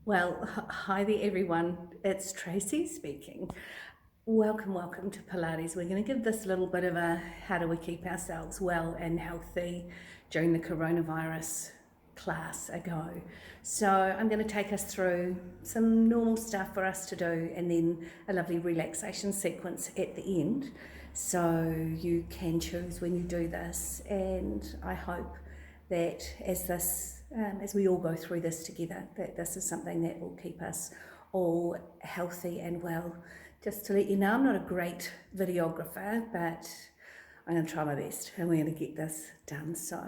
Well, hi there everyone, it's Tracy speaking. Welcome to Pilates. We're going to give this a little bit of a how do we keep ourselves well and healthy during the coronavirus class a go. So I'm going to take us through some normal stuff for us to do and then a lovely relaxation sequence at the end. So you can choose when you do this, and I hope that as we all go through this together, that this is something that will keep us all healthy and well. Just to let you know, I'm not a great videographer, but I'm going to try my best and we're going to get this done. So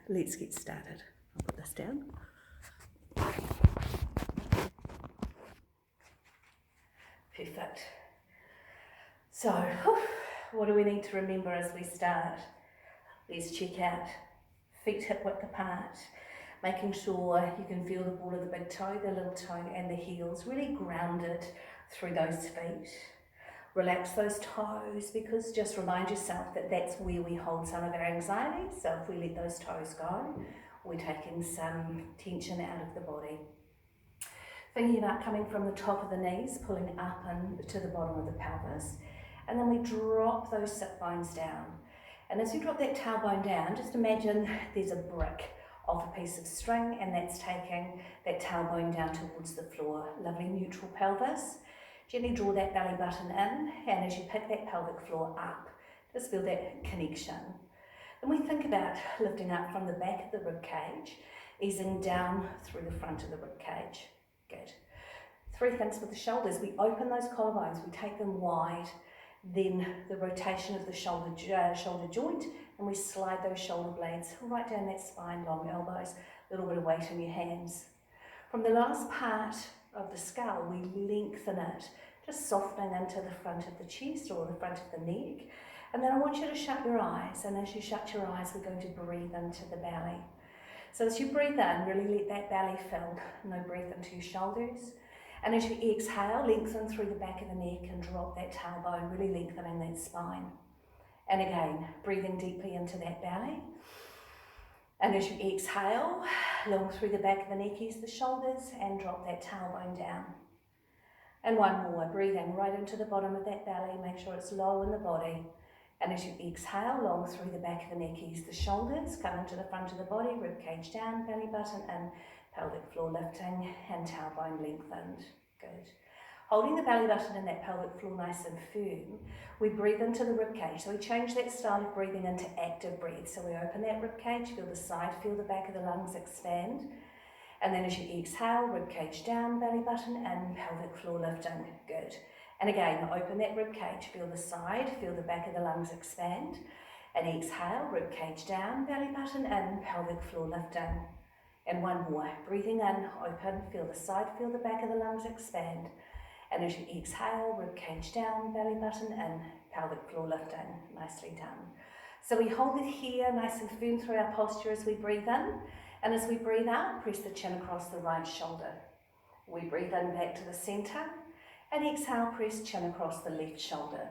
let's get started. I'll put this down. Perfect. So, what do we need to remember as we start? Let's check out feet hip width apart, making sure you can feel the ball of the big toe, the little toe and the heels really grounded through those feet. Relax those toes, because just remind yourself that that's where we hold some of our anxiety. So if we let those toes go, we're taking some tension out of the body. Thinking about coming from the top of the knees, pulling up and to the bottom of the pelvis. And then we drop those sit bones down. And as you drop that tailbone down, just imagine there's a brick off a piece of string, and that's taking that tailbone down towards the floor. Lovely neutral pelvis. Gently draw that belly button in, and as you pick that pelvic floor up, just feel that connection. And we think about lifting up from the back of the rib cage, easing down through the front of the rib cage. Good. Three things with the shoulders. We open those collarbones, we take them wide, then the rotation of the shoulder joint, and we slide those shoulder blades right down that spine, long elbows, a little bit of weight in your hands. From the last part of the skull, we lengthen it, just softening into the front of the chest or the front of the neck. And then I want you to shut your eyes, and as you shut your eyes, we're going to breathe into the belly. So as you breathe in, really let that belly fill, no breath into your shoulders. And as you exhale, lengthen through the back of the neck and drop that tailbone, really lengthening that spine. And again, breathing deeply into that belly. And as you exhale, long through the back of the neck, ease the shoulders and drop that tailbone down. And one more, breathing right into the bottom of that belly, make sure it's low in the body. And as you exhale, long through the back of the neck, ease the shoulders, come into the front of the body, rib cage down, belly button in, pelvic floor lifting and tailbone lengthened. Good. Holding the belly button and that pelvic floor nice and firm, we breathe into the rib cage. So we change that style of breathing into active breath. So we open that rib cage, feel the side, feel the back of the lungs expand. And then as you exhale, rib cage down, belly button in, pelvic floor lifting. Good. And again, open that rib cage, feel the side, feel the back of the lungs expand. And exhale, rib cage down, belly button in, pelvic floor lifting. And one more, breathing in, open, feel the side, feel the back of the lungs expand. And as you exhale, rib cage down, belly button in, pelvic floor lifting. Nicely done. So we hold it here nice and firm through our posture as we breathe in. And as we breathe out, press the chin across the right shoulder. We breathe in back to the center. And exhale, press chin across the left shoulder.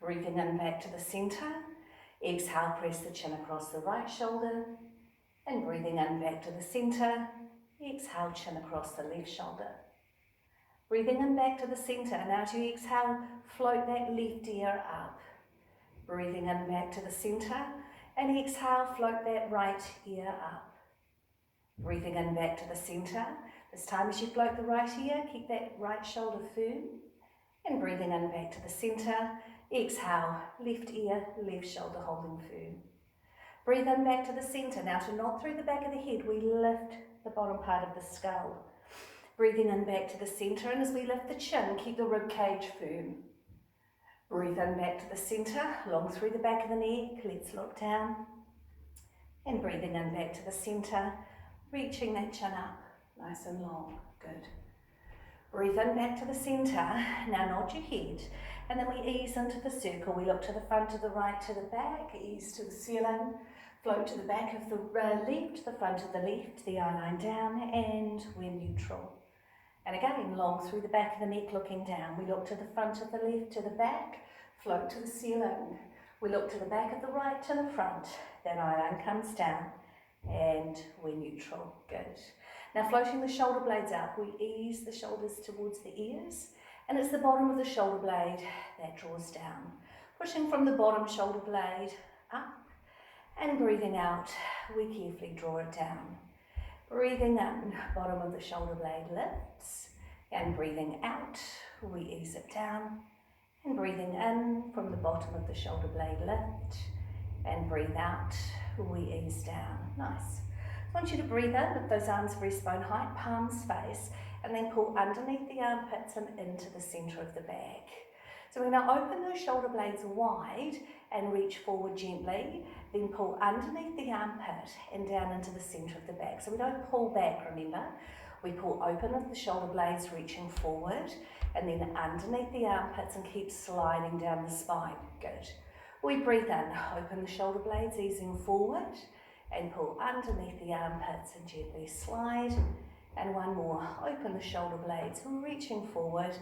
Breathing in back to the center. Exhale, press the chin across the right shoulder. And breathing in back to the center. Exhale, chin across the left shoulder. Breathing in back to the center. Now as you exhale, float that left ear up. Breathing in back to the center. And exhale, float that right ear up. Breathing in back to the center. This time as you float the right ear, keep that right shoulder firm. And breathing in back to the center. Exhale, left ear, left shoulder holding firm. Breathe in back to the center. Now to nod through the back of the head, we lift the bottom part of the skull. Breathing in back to the center, and as we lift the chin, keep the rib cage firm. Breathe in back to the center, long through the back of the neck. Let's look down. And breathing in back to the center, reaching that chin up, nice and long. Good. Breathe in back to the center. Now nod your head, and then we ease into the circle. We look to the front, to the right, to the back, ease to the ceiling. Float to the back of the left, the front of the left, the eye line down, and we're neutral. And again, long through the back of the neck, looking down. We look to the front of the left, to the back, float to the ceiling. We look to the back of the right, to the front. That eye line comes down, and we're neutral. Good. Now floating the shoulder blades up, we ease the shoulders towards the ears, and it's the bottom of the shoulder blade that draws down. Pushing from the bottom shoulder blade up, and breathing out, we carefully draw it down. Breathing in, bottom of the shoulder blade lifts, and breathing out, we ease it down. And breathing in from the bottom of the shoulder blade lift, and breathe out, we ease down. Nice. I want you to breathe in with those arms breastbone height, palms face, and then pull underneath the armpits and into the centre of the back. So we're going to open those shoulder blades wide and reach forward gently, then pull underneath the armpit and down into the centre of the back. So we don't pull back, remember. We pull open with the shoulder blades reaching forward, and then underneath the armpits and keep sliding down the spine. Good. We breathe in, open the shoulder blades, easing forward, and pull underneath the armpits and gently slide. And one more, open the shoulder blades, reaching forward,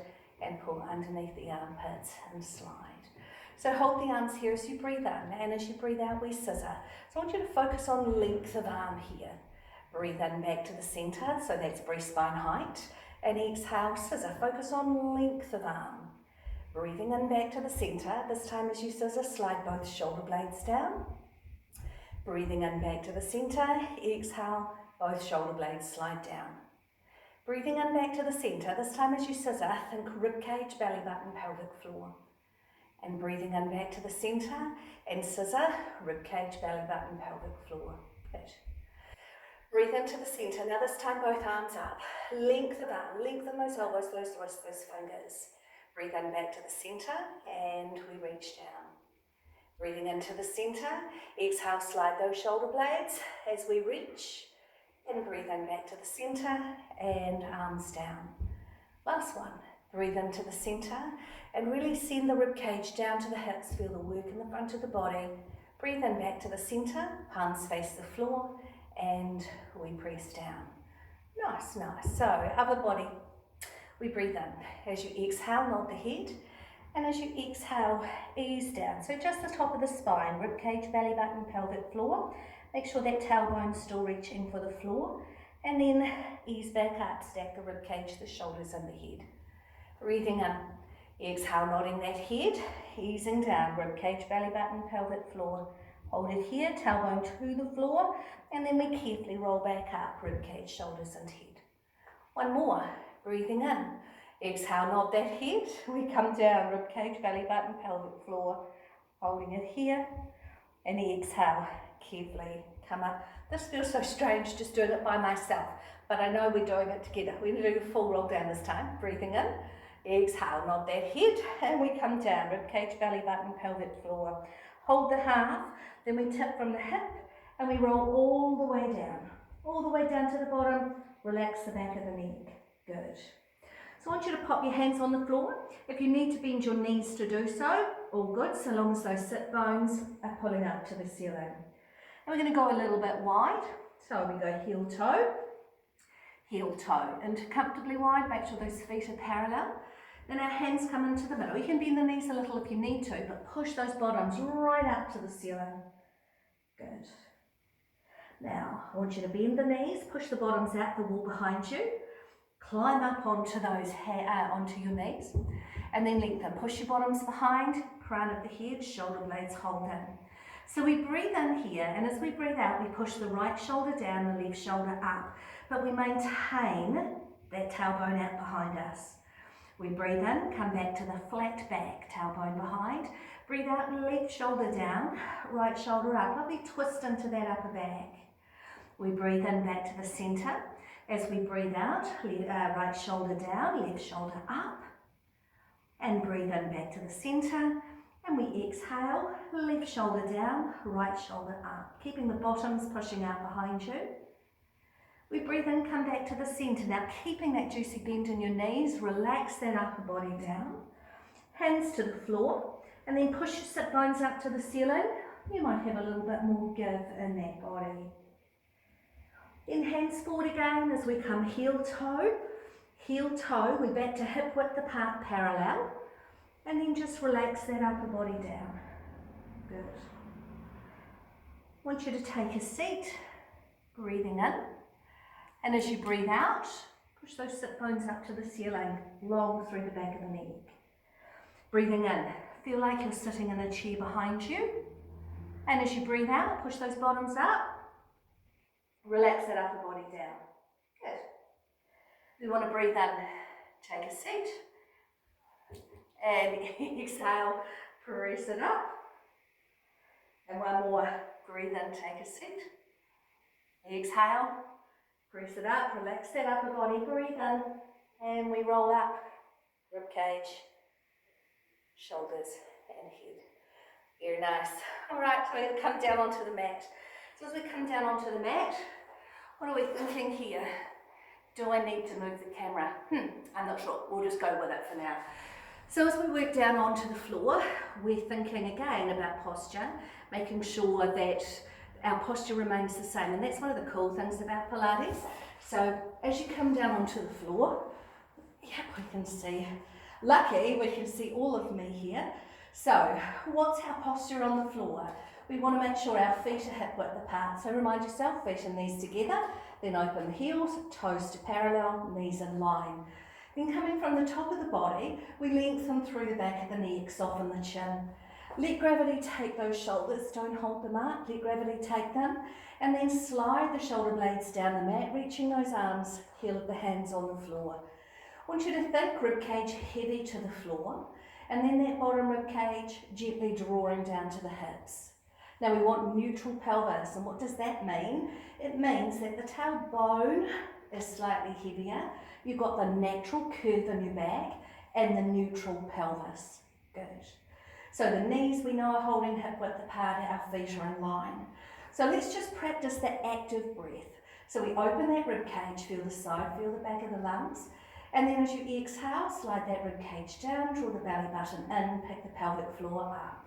and pull underneath the armpits and slide. So hold the arms here as you breathe in, and as you breathe out, we scissor. So I want you to focus on length of arm here. Breathe in back to the centre, so that's breastbone height, and exhale, scissor. Focus on length of arm. Breathing in back to the centre, this time as you scissor, slide both shoulder blades down. Breathing in back to the centre, exhale, both shoulder blades slide down. Breathing in back to the centre, this time as you scissor, think rib cage, belly button, pelvic floor. And breathing in back to the centre, and scissor, rib cage, belly button, pelvic floor. Good. Breathe into the centre, now this time both arms up. Length of arm, lengthen those elbows, those wrists, those fingers. Breathe in back to the centre, and we reach down. Breathing into the centre, exhale, slide those shoulder blades as we reach. And breathe in back to the centre and arms down. Last one. Breathe into the centre and really send the rib cage down to the hips. Feel the work in the front of the body. Breathe in back to the centre, palms face the floor, and we press down. Nice, nice. So upper body, we breathe in. As you exhale, nod the head. And as you exhale, ease down. So just the top of the spine, rib cage, belly button, pelvic floor. Make sure that tailbone's still reaching for the floor. And then ease back up, stack the rib cage, the shoulders and the head. Breathing in, exhale, nodding that head, easing down, rib cage, belly button, pelvic floor. Hold it here, tailbone to the floor, and then we carefully roll back up, rib cage, shoulders and head. One more, breathing in. Exhale, nod that head, we come down, rib cage, belly button, pelvic floor. Holding it here, and exhale, carefully come up. This feels so strange just doing it by myself, but I know we're doing it together. We're going to do the full roll down this time. Breathing in, exhale, nod that head, and we come down, rib cage, belly button, pelvic floor. Hold the half, then we tip from the hip, and we roll all the way down to the bottom. Relax the back of the neck. Good. So I want you to pop your hands on the floor. If you need to bend your knees to do so, all good, so long as those sit bones are pulling up to the ceiling. And we're going to go a little bit wide. So we go heel toe, and comfortably wide. Make sure those feet are parallel. Then our hands come into the middle. You can bend the knees a little if you need to, but push those bottoms right up to the ceiling. Good. Now, I want you to bend the knees, push the bottoms out the wall behind you. Climb up onto those onto your knees, and then lengthen. Push your bottoms behind, crown of the head, shoulder blades hold in. So we breathe in here, and as we breathe out, we push the right shoulder down, the left shoulder up, but we maintain that tailbone out behind us. We breathe in, come back to the flat back, tailbone behind. Breathe out, left shoulder down, right shoulder up. Lovely twist into that upper back. We breathe in back to the centre. As we breathe out, right shoulder down, left shoulder up. And breathe in back to the centre. And we exhale, left shoulder down, right shoulder up. Keeping the bottoms pushing out behind you. We breathe in, come back to the centre. Now keeping that juicy bend in your knees, relax that upper body down. Hands to the floor. And then push your sit bones up to the ceiling. You might have a little bit more give in that body. Then hands forward again as we come heel toe, we're back to hip width apart, parallel, and then just relax that upper body down. Good. I want you to take a seat, breathing in, And as you breathe out, push those sit bones up to the ceiling, long through the back of the neck. Breathing in, feel like you're sitting in a chair behind you. And as you breathe out, push those bottoms up. Relax that upper body down. Good. We want to breathe in, take a seat. And exhale, press it up. And one more, breathe in, take a seat. Exhale, press it up, relax that upper body, breathe in, and we roll up. Rib cage, shoulders and head. Very nice. Alright, so we'll come down onto the mat. So as we come down onto the mat, what are we thinking here? Do I need to move the camera? I'm not sure, we'll just go with it for now. So as we work down onto the floor, we're thinking again about posture, making sure that our posture remains the same, and that's one of the cool things about Pilates. So as you come down onto the floor, we can see, lucky we can see all of me here. So what's our posture on the floor? We want to make sure our feet are hip width apart. So remind yourself, feet and knees together, then open the heels, toes to parallel, knees in line. Then coming from the top of the body, we lengthen through the back of the neck, soften the chin. Let gravity take those shoulders, don't hold them up, let gravity take them. And then slide the shoulder blades down the mat, reaching those arms, heel of the hands on the floor. I want you to think rib cage heavy to the floor, and then that bottom rib cage gently drawing down to the hips. Now we want neutral pelvis, and what does that mean? It means that the tailbone is slightly heavier, you've got the natural curve in your back, and the neutral pelvis. Good. So the knees we know are holding hip width apart, our feet are in line. So let's just practice the active breath. So we open that rib cage, feel the side, feel the back of the lungs, and then as you exhale, slide that rib cage down, draw the belly button in, pick the pelvic floor up.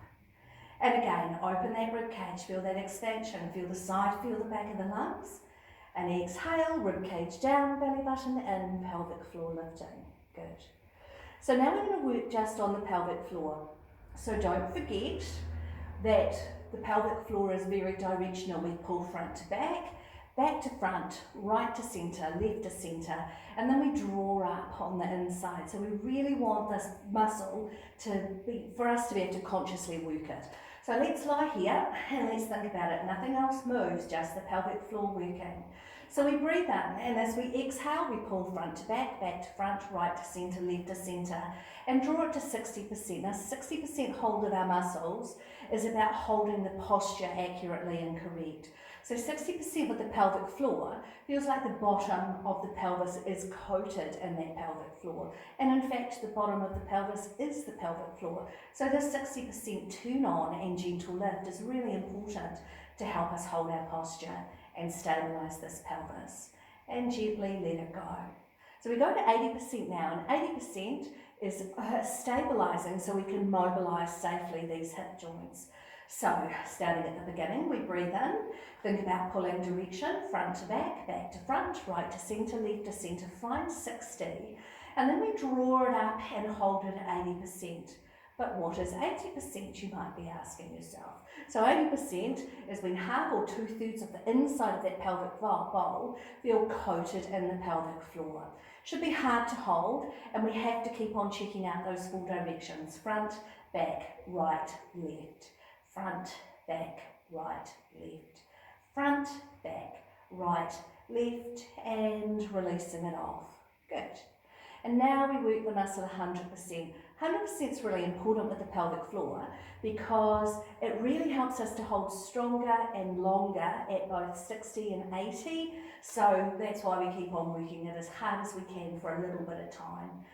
And again, open that rib cage, feel that expansion, feel the side, feel the back of the lungs. And exhale, rib cage down, belly button in, pelvic floor lifting. Good. So now we're going to work just on the pelvic floor. So don't forget that the pelvic floor is very directional. We pull front to back to front, right to centre, left to centre, and then we draw up on the inside. So we really want this muscle for us to be able to consciously work it. So let's lie here and let's think about it. Nothing else moves, just the pelvic floor working. So we breathe in, and as we exhale, we pull front to back to front, right to centre, left to centre, and draw it to 60%. Now 60% hold of our muscles is about holding the posture accurately and correct. So 60% with the pelvic floor feels like the bottom of the pelvis is coated in that pelvic floor. And in fact, the bottom of the pelvis is the pelvic floor. So this 60% turn on and gentle lift is really important to help us hold our posture and stabilise this pelvis. And gently let it go. So we go to 80% now, and 80% is stabilising so we can mobilise safely these hip joints. So, starting at the beginning, we breathe in, think about pulling direction, front to back to front, right to centre, left to centre, find 60, and then we draw it up and hold it at 80%. But what is 80%, you might be asking yourself? So 80% is when half or 2/3 of the inside of that pelvic bowl feel coated in the pelvic floor. Should be hard to hold, and we have to keep on checking out those full directions, front, back, right, left. Front, back, right, left. Front, back, right, left, and releasing it off. Good. And now we work the muscle 100%. 100% is really important with the pelvic floor because it really helps us to hold stronger and longer at both 60 and 80. So that's why we keep on working it as hard as we can for a little bit of time.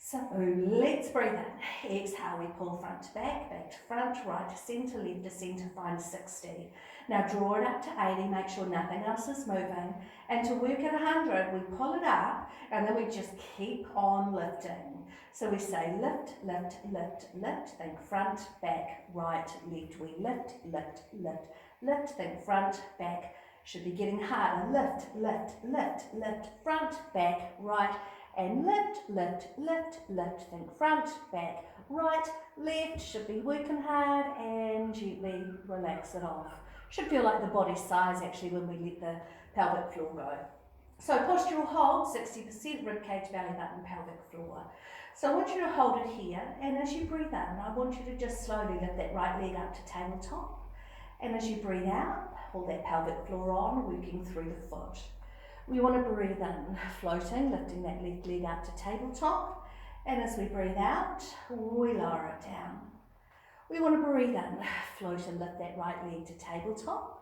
So let's breathe in. Exhale, we pull front to back to front, right to centre, left to centre, find 60. Now draw it up to 80, make sure nothing else is moving. And to work at 100, we pull it up and then we just keep on lifting. So we say lift, lift, lift, lift, think front, back, right, left. We lift, lift, lift, lift, think front, back. Should be getting harder. Lift, lift, lift, lift, front, back, right. And lift, lift, lift, lift, think front, back, right, left, should be working hard, and gently relax it off. Should feel like the body sighs actually when we let the pelvic floor go. So postural hold, 60% ribcage, belly button, pelvic floor. So I want you to hold it here, and as you breathe in, I want you to just slowly lift that right leg up to tabletop. And as you breathe out, hold that pelvic floor on, working through the foot. We want to breathe in, floating, lifting that left leg up to tabletop. And as we breathe out, we lower it down. We want to breathe in, float and lift that right leg to tabletop.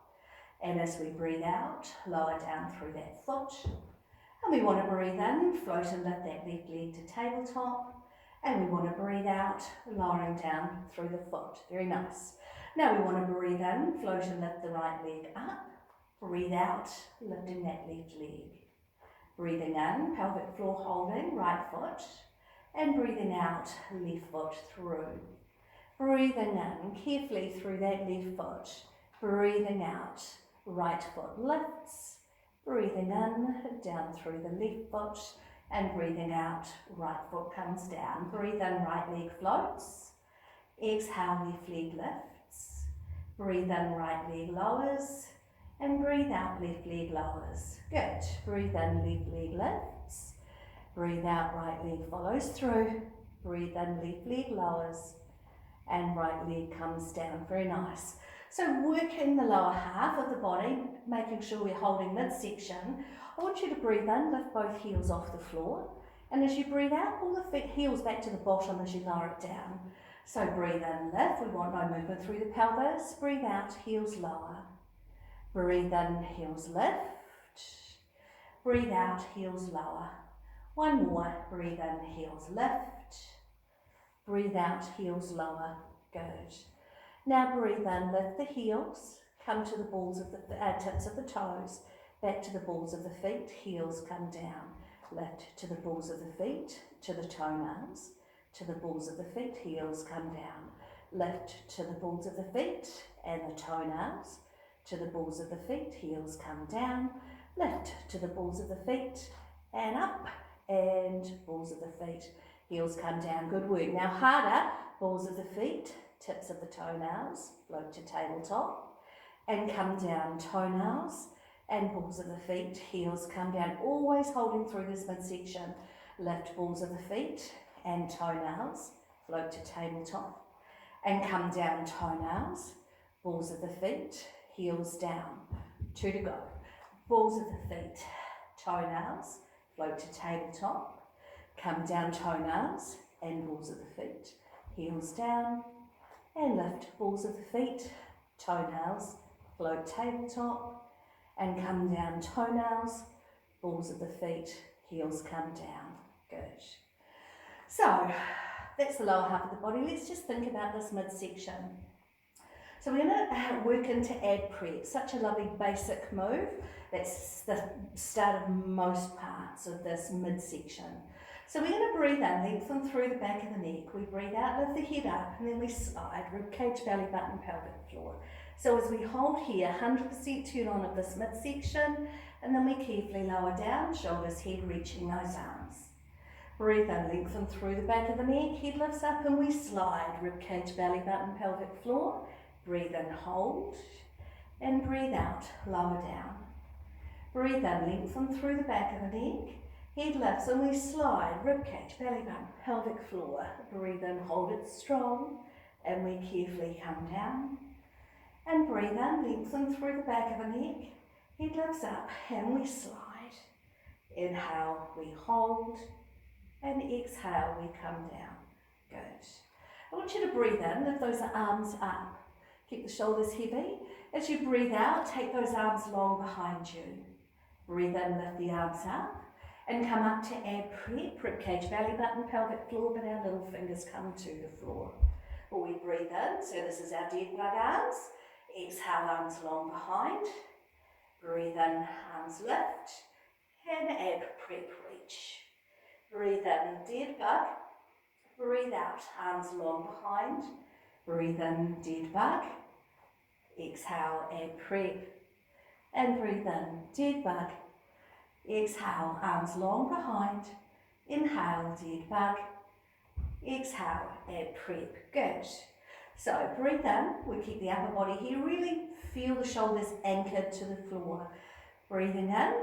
And as we breathe out, lower down through that foot. And we want to breathe in, float and lift that left leg to tabletop. And we want to breathe out, lowering down through the foot. Very nice. Now we want to breathe in, float and lift the right leg up. Breathe out, lifting that left leg. Breathing in, pelvic floor holding, right foot. And breathing out, left foot through. Breathing in, carefully through that left foot. Breathing out, right foot lifts. Breathing in, down through the left foot. And breathing out, right foot comes down. Breathe in, right leg floats. Exhale, left leg lifts. Breathe in, right leg lowers. And breathe out, left leg lowers. Good. Breathe in, left leg lifts. Breathe out, right leg follows through. Breathe in, left leg lowers. And right leg comes down. Very nice. So working the lower half of the body, making sure we're holding midsection. I want you to breathe in, lift both heels off the floor. And as you breathe out, pull the heels back to the bottom as you lower it down. So breathe in, lift. We want no movement through the pelvis. Breathe out, heels lower. Breathe in, heels lift. Breathe out, heels lower. One more. Breathe in, heels lift. Breathe out, heels lower. Good. Now breathe in, lift the heels. Come to the balls of the tips of the toes. Back to the balls of the feet. Heels come down. Lift to the balls of the feet, to the toenails. To the balls of the feet. Heels come down. Lift to the balls of the feet and the toenails. To the balls of the feet, heels come down, lift to the balls of the feet, and up, and balls of the feet, heels come down. Good work. Now harder, balls of the feet, tips of the toenails, float to tabletop, and come down, toenails, and balls of the feet, heels come down, always holding through this midsection. Lift balls of the feet and toenails, float to tabletop, and come down, toenails, balls of the feet, heels down. 2 to go. Balls of the feet, toenails, float to tabletop, come down, toenails, and balls of the feet, heels down, and lift balls of the feet, toenails, float tabletop, and come down, toenails, balls of the feet, heels come down. Good. So, that's the lower half of the body. Let's just think about this midsection. So we're going to work into ab prep, such a lovely basic move. That's the start of most parts of this midsection. So we're going to breathe in, lengthen through the back of the neck. We breathe out, lift the head up, and then we slide, ribcage, belly button, pelvic floor. So as we hold here, 100% turn on of this midsection, and then we carefully lower down, shoulders, head reaching those arms. Breathe in, lengthen through the back of the neck, head lifts up, and we slide, ribcage, belly button, pelvic floor. Breathe in, hold, and breathe out, lower down. Breathe in, lengthen through the back of the neck, head lifts, and we slide, ribcage, belly button, pelvic floor. Breathe in, hold it strong, and we carefully come down. And breathe in, lengthen through the back of the neck, head lifts up, and we slide. Inhale, we hold, and exhale, we come down. Good. I want you to breathe in, lift those arms up. Keep the shoulders heavy. As you breathe out, take those arms long behind you. Breathe in, lift the arms up, and come up to ab prep, ribcage, belly button, pelvic floor, but our little fingers come to the floor. Or we breathe in, so this is our dead bug arms. Exhale, arms long behind. Breathe in, arms lift, and ab prep, reach. Breathe in, dead bug. Breathe out, arms long behind. Breathe in, dead bug. Exhale, ab prep. And breathe in, dead bug. Exhale, arms long behind. Inhale, dead bug. Exhale, ab prep. Good. So breathe in, we keep the upper body here. Really feel the shoulders anchored to the floor. Breathing in,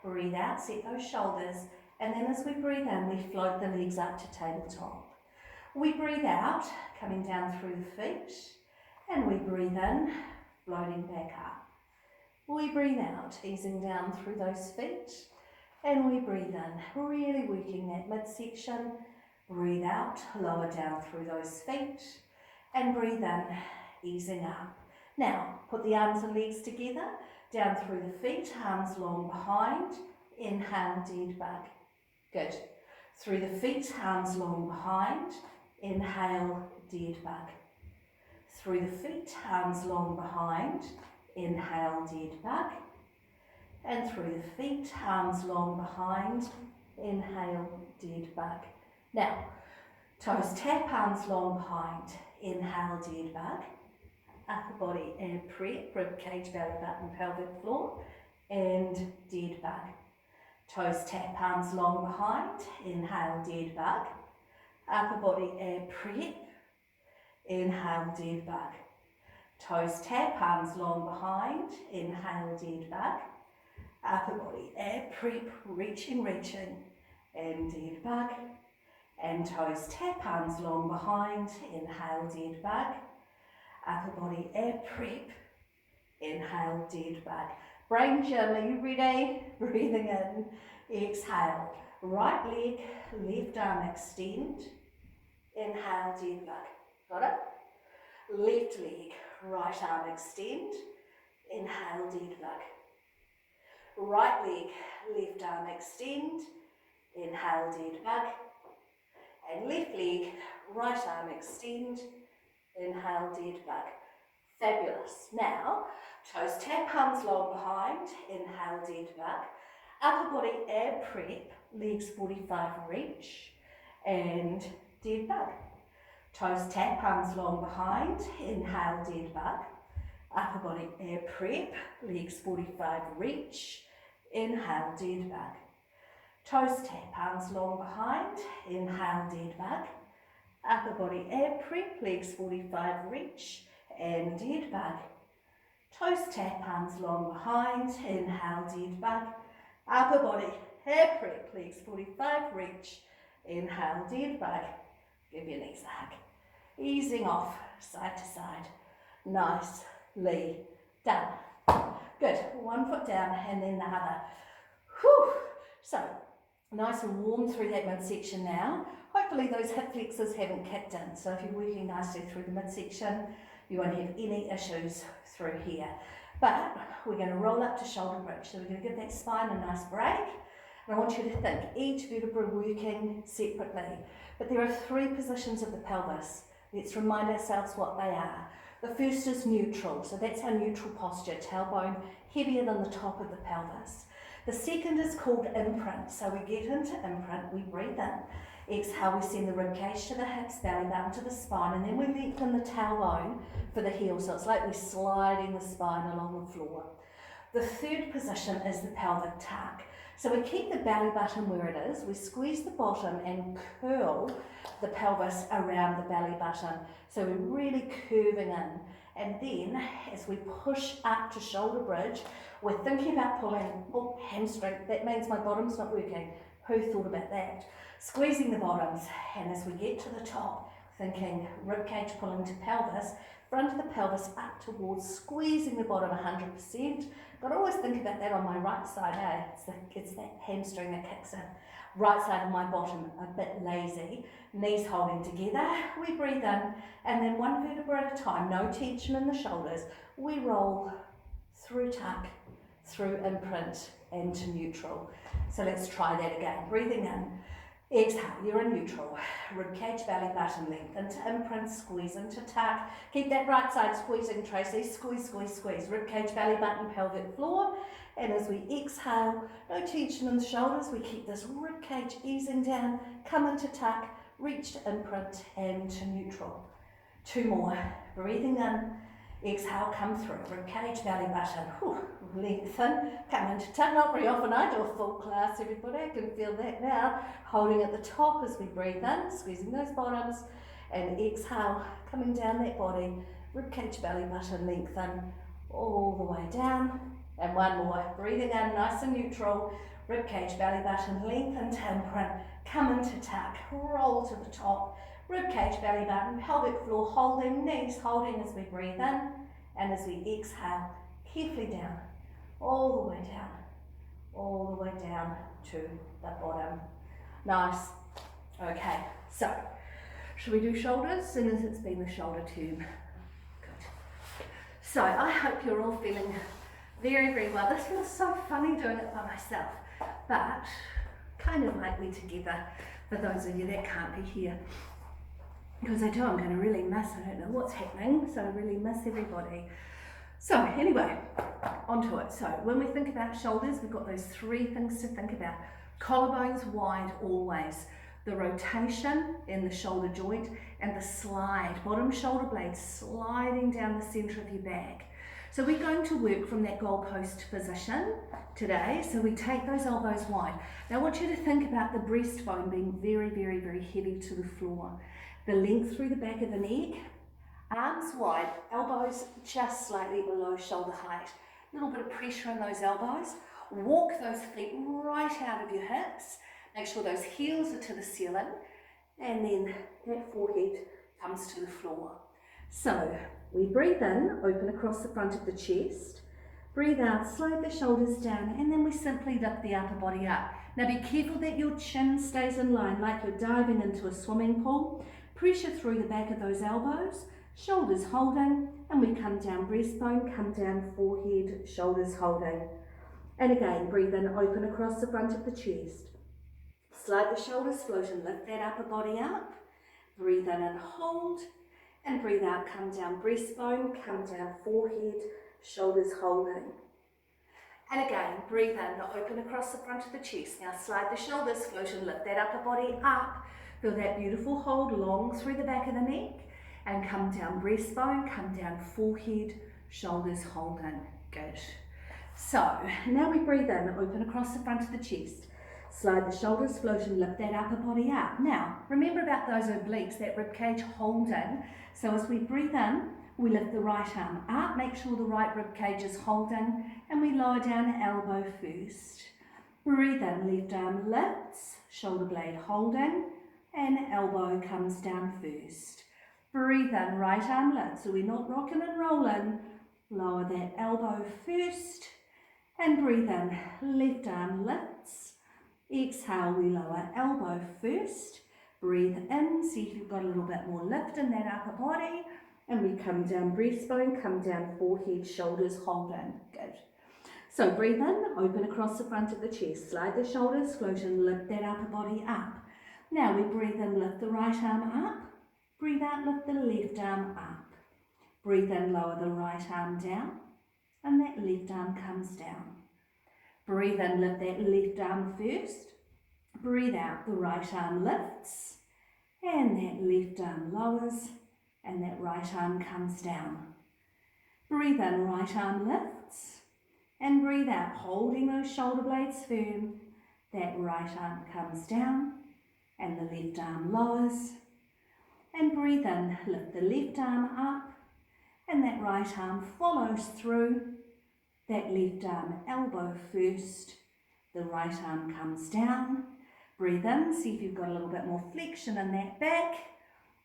breathe out, set those shoulders, and then as we breathe in, we float the legs up to tabletop. We breathe out, coming down through the feet, and we breathe in, floating back up. We breathe out, easing down through those feet, and we breathe in, really working that midsection. Breathe out, lower down through those feet, and breathe in, easing up. Now, put the arms and legs together, down through the feet, arms long behind. Inhale, dead bug. Good. Through the feet, arms long behind. Inhale, dead bug. Through the feet, arms long behind. Inhale, dead bug. And through the feet, arms long behind. Inhale, dead bug. Now, toes tap, arms long behind. Inhale, dead bug. Upper body and prep, rib cage, belly button, pelvic floor, and dead bug. Toes tap, arms long behind. Inhale, dead bug. Upper body and prep. Inhale, dead bug. Toes tap, arms long behind. Inhale, dead bug. Upper body and prep, reaching, and dead bug. And toes tap, arms long behind. Inhale, dead bug. Upper body and prep. Inhale, dead bug. Brain gym, are you ready? Breathing in. Exhale. Right leg, left arm extend. Inhale, dead bug. Got it? Left leg, right arm extend. Inhale, dead bug. Right leg, left arm extend. Inhale, dead bug. And left leg, right arm extend. Inhale, dead bug. Fabulous. Now, toes tap, palms long behind. Inhale, dead bug. Upper body ab prep, legs 45 reach, and dead bug. Toes tap, palms long behind. Inhale, dead bug. Upper body ab prep, legs 45 reach. Inhale, dead bug. Toes tap, palms long behind. Inhale, dead bug. Upper body ab prep, legs 45 reach, and dead bug. Toes tap, arms long behind. Inhale, dead bug. Upper body ab prep, legs 45 reach. Inhale, dead bug. Give your knees a hug. Easing off, side to side. Nicely done. Good. One foot down and then the other. Whew. So, nice and warm through that midsection now. Hopefully those hip flexors haven't kicked in, so if you're working nicely through the midsection, you won't have any issues through here. But we're going to roll up to shoulder bridge, so we're going to give that spine a nice break. And I want you to think each vertebra working separately, but there are three positions of the pelvis. Let's remind ourselves what they are. The first is neutral, so that's our neutral posture, tailbone heavier than the top of the pelvis. The second is called imprint, so we get into imprint, we breathe in. Exhale, we send the rib cage to the hips, belly button to the spine, and then we lengthen the tailbone for the heel, so it's like we're sliding the spine along the floor. The third position is the pelvic tuck. So we keep the belly button where it is, we squeeze the bottom and curl the pelvis around the belly button. So we're really curving in. And then, as we push up to shoulder bridge, we're thinking about pulling, hamstring, that means my bottom's not working. Who thought about that? Squeezing the bottoms, and as we get to the top, thinking ribcage pulling to pelvis, front of the pelvis up towards, squeezing the bottom 100%. Got to always think about that on my right side, eh? It's that hamstring that kicks in. Right side of my bottom, a bit lazy, knees holding together. We breathe in, and then one vertebra at a time, no tension in the shoulders. We roll through tuck, through imprint, and to neutral. So let's try that again. Breathing in. Exhale, you're in neutral. Ribcage, belly button, lengthen to imprint, squeeze into tuck. Keep that right side squeezing, Tracy. Squeeze, squeeze, squeeze. Ribcage, belly button, pelvic floor. And as we exhale, no tension in the shoulders. We keep this ribcage easing down. Come into tuck, reach to imprint and to neutral. Two more. Breathing in. Exhale, come through. Ribcage, belly button. Whew. Lengthen, come into tuck. Not very often I do a full class, everybody. I can feel that now. Holding at the top as we breathe in, squeezing those bottoms, and exhale, coming down that body. Ribcage, belly button, lengthen all the way down. And one more. Breathing in, nice and neutral. ribcage, belly button, lengthen, tailbone, come into tuck, roll to the top, ribcage, belly button, pelvic floor holding, knees holding as we breathe in, and as we exhale, carefully down, all the way down, all the way down to the bottom. Nice. Okay, so should we do shoulders, as soon as it's been the shoulder term? Good. So I hope you're all feeling very, very well. This feels so funny doing it by myself, but kind of like we're together for those of you that can't be here. Because I'm going to really miss, I don't know what's happening, so I really miss everybody. So anyway, onto it. So when we think about shoulders, we've got those three things to think about. Collarbones wide always, the rotation in the shoulder joint, and the slide, bottom shoulder blades sliding down the center of your back. So we're going to work from that goalpost position today. So we take those elbows wide. Now I want you to think about the breastbone being very, very, very heavy to the floor. The length through the back of the neck, arms wide, elbows just slightly below shoulder height. A little bit of pressure in those elbows. Walk those feet right out of your hips. Make sure those heels are to the ceiling, and then that forehead comes to the floor. So we breathe in, open across the front of the chest. Breathe out, slide the shoulders down, and then we simply lift the upper body up. Now be careful that your chin stays in line like you're diving into a swimming pool. Pressure through the back of those elbows, shoulders holding, and we come down breastbone, come down forehead, shoulders holding. And again, breathe in, open across the front of the chest. Slide the shoulders, float and lift that upper body up. Breathe in and hold, and breathe out, come down breastbone, come down forehead, shoulders holding. And again, breathe in, open across the front of the chest. Now slide the shoulders, float and lift that upper body up. Feel that beautiful hold long through the back of the neck, and come down breastbone, come down forehead, shoulders holding. Good. So now we breathe in, open across the front of the chest. Slide the shoulders, float and lift that upper body up. Now remember about those obliques, that ribcage holding. So as we breathe in, we lift the right arm up, make sure the right ribcage is holding, and we lower down elbow first. Breathe in, left arm lifts, shoulder blade holding, and elbow comes down first. Breathe in, right arm lifts, so we're not rocking and rolling. Lower that elbow first, and breathe in, left arm lifts. Exhale, we lower elbow first. Breathe in, see if you've got a little bit more lift in that upper body, and we come down breastbone, come down forehead, shoulders holding. Good. So breathe in, open across the front of the chest, slide the shoulders, float and lift that upper body up. Now we breathe in, lift the right arm up. Breathe out, lift the left arm up. Breathe in, lower the right arm down, and that left arm comes down. Breathe in, lift that left arm first. Breathe out, the right arm lifts, and that left arm lowers, and that right arm comes down. Breathe in, right arm lifts, and breathe out, holding those shoulder blades firm. That right arm comes down, and the left arm lowers. And breathe in, lift the left arm up, and that right arm follows through. That left arm elbow first, the right arm comes down. Breathe in, see if you've got a little bit more flexion in that back,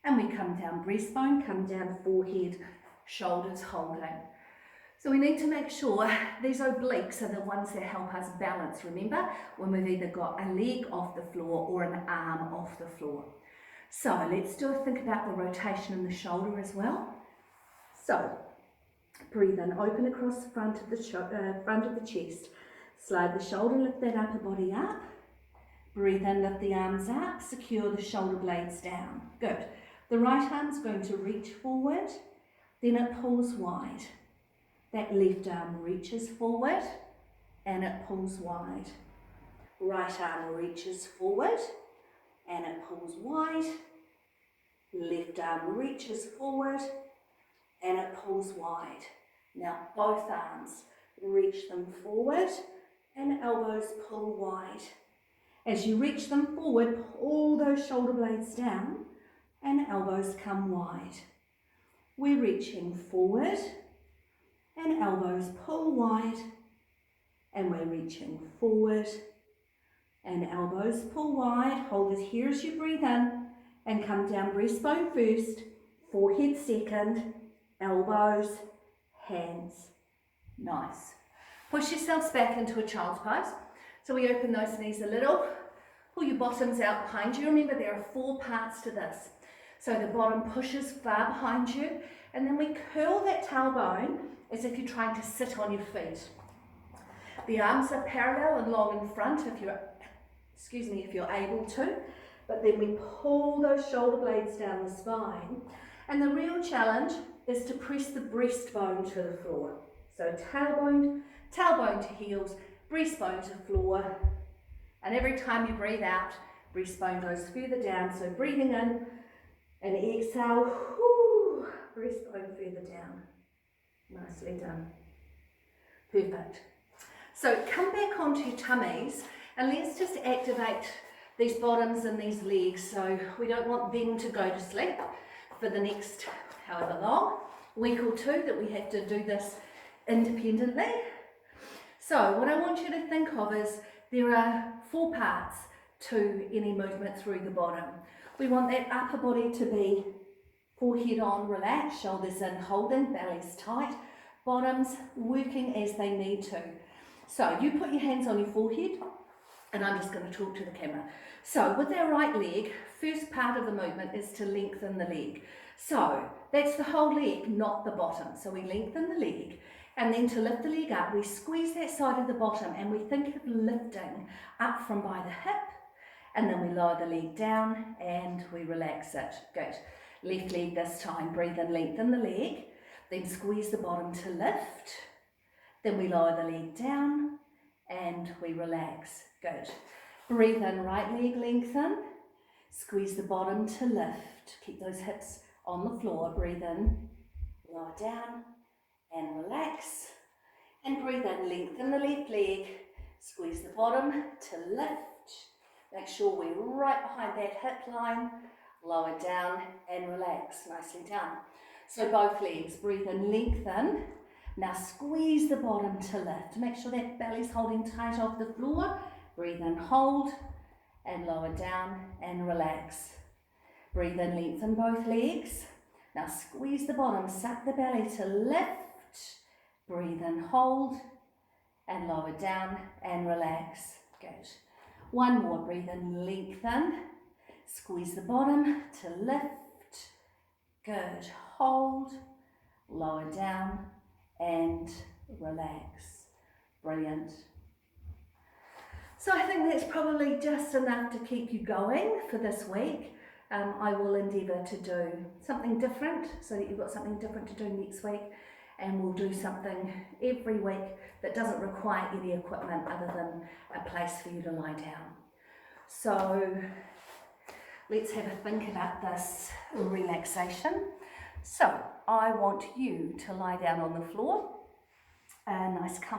and we come down breastbone, come down forehead, shoulders holding. So we need to make sure these obliques are the ones that help us balance, remember, when we've either got a leg off the floor or an arm off the floor. So let's think about the rotation in the shoulder as well. So breathe in, open across the front of the chest. Slide the shoulder, lift that upper body up. Breathe in, lift the arms up, secure the shoulder blades down. Good. The right arm's going to reach forward, then it pulls wide. That left arm reaches forward and it pulls wide. Right arm reaches forward and it pulls wide. Left arm reaches forward and it pulls wide. Now both arms, reach them forward and elbows pull wide. As you reach them forward, pull those shoulder blades down and elbows come wide. We're reaching forward and elbows pull wide, and we're reaching forward and elbows pull wide. Hold it here as you breathe in and come down breastbone first, forehead second, elbows, hands. Nice. Push yourselves back into a child's pose. So we open those knees a little, pull your bottoms out behind you. Remember there are 4 parts to this. So the bottom pushes far behind you, and then we curl that tailbone as if you're trying to sit on your feet. The arms are parallel and long in front if you're able to, but then we pull those shoulder blades down the spine. And the real challenge is to press the breastbone to the floor. So tailbone to heels, breastbone to floor. And every time you breathe out, breastbone goes further down. So breathing in and exhale, whoo, breastbone further down. Nicely done. Perfect. So come back onto your tummies and let's just activate these bottoms and these legs. So we don't want them to go to sleep for the next however long, week or 2 that we have to do this independently. So what I want you to think of is there are 4 parts to any movement through the bottom. We want that upper body to be forehead on, relaxed, shoulders in, holding, bellies tight, bottoms working as they need to. So you put your hands on your forehead, and I'm just going to talk to the camera. So with our right leg, first part of the movement is to lengthen the leg. So that's the whole leg, not the bottom. So we lengthen the leg, and then to lift the leg up, we squeeze that side of the bottom, and we think of lifting up from by the hip, and then we lower the leg down, and we relax it. Good. Left leg this time, breathe in, lengthen the leg, then squeeze the bottom to lift, then we lower the leg down, and we relax. Good. Breathe in, right leg lengthen, squeeze the bottom to lift. Keep those hips on the floor. Breathe in, lower down, and relax. And breathe in, lengthen the left leg, squeeze the bottom to lift. Make sure we're right behind that hip line, lower down and relax. Nicely done. So both legs, breathe in, lengthen. Now squeeze the bottom to lift. Make sure that belly's holding tight off the floor. Breathe in, hold, and lower down and relax. Breathe in, lengthen both legs. Now squeeze the bottom, suck the belly to lift. Breathe in, hold, and lower down and relax. Good. One more, breathe in, lengthen. Squeeze the bottom to lift. Good. Hold, lower down, and relax. Brilliant. So I think that's probably just enough to keep you going for this week. I will endeavour to do something different so that you've got something different to do next week, and we'll do something every week that doesn't require any equipment other than a place for you to lie down. So let's have a think about this relaxation. So I want you to lie down on the floor, a nice comfortable